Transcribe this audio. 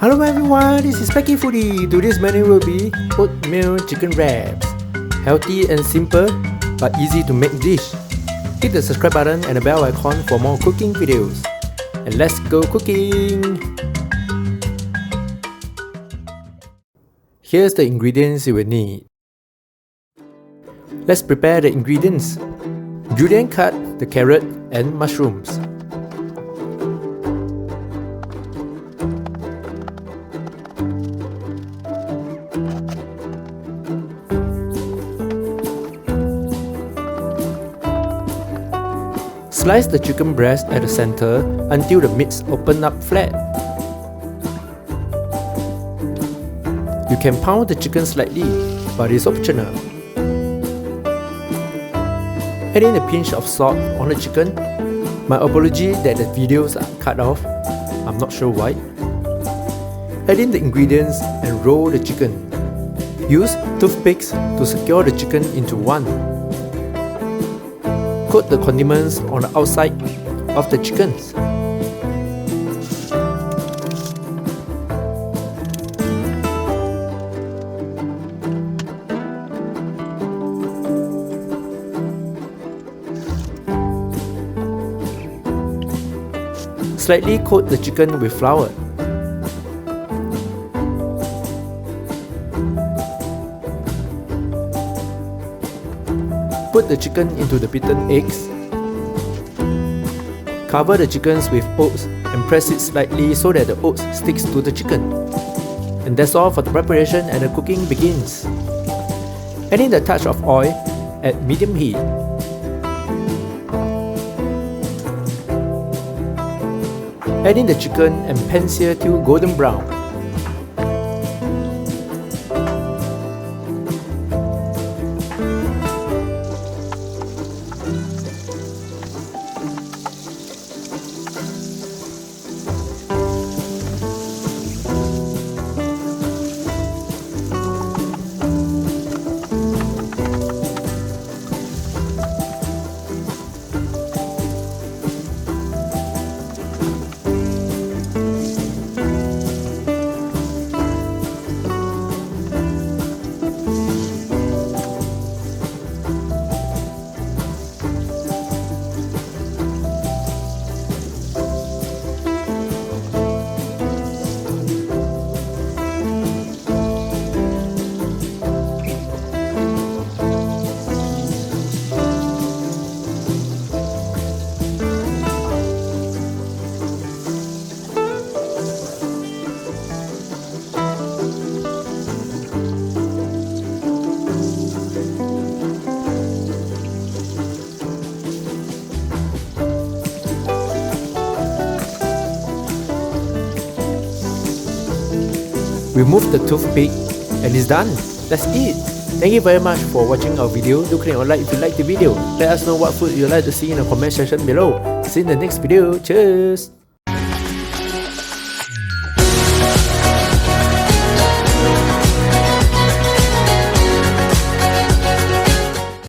Hello everyone, this is speckyfoodie. Today's menu will be Oatmeal Chicken Wraps. Healthy and simple, but easy to make dish. Hit the subscribe button and the bell icon for more cooking videos. And let's go cooking! Here's the ingredients you will need. Let's prepare the ingredients. Julian cut the carrot and mushrooms. Slice the chicken breast at the center until the meats open up flat. You can pound the chicken slightly, but it's optional. Add in a pinch of salt on the chicken. My apology that the videos are cut off, I'm not sure why. Add in the ingredients and roll the chicken. Use toothpicks to secure the chicken into one. Coat the condiments on the outside of the chickens. Slightly coat the chicken with flour. Put the chicken into the beaten eggs. Cover the chickens with oats and press it slightly so that the oats sticks to the chicken. And that's all for the preparation, and the cooking begins. Add in a touch of oil at medium heat. Add in the chicken and pan-sear till golden brown. Remove the toothpick and it's done. Let's eat. Thank you very much for watching our video. Do click on like if you like the video. Let us know what food you'd like to see in the comment section below. See you in the next video. Cheers!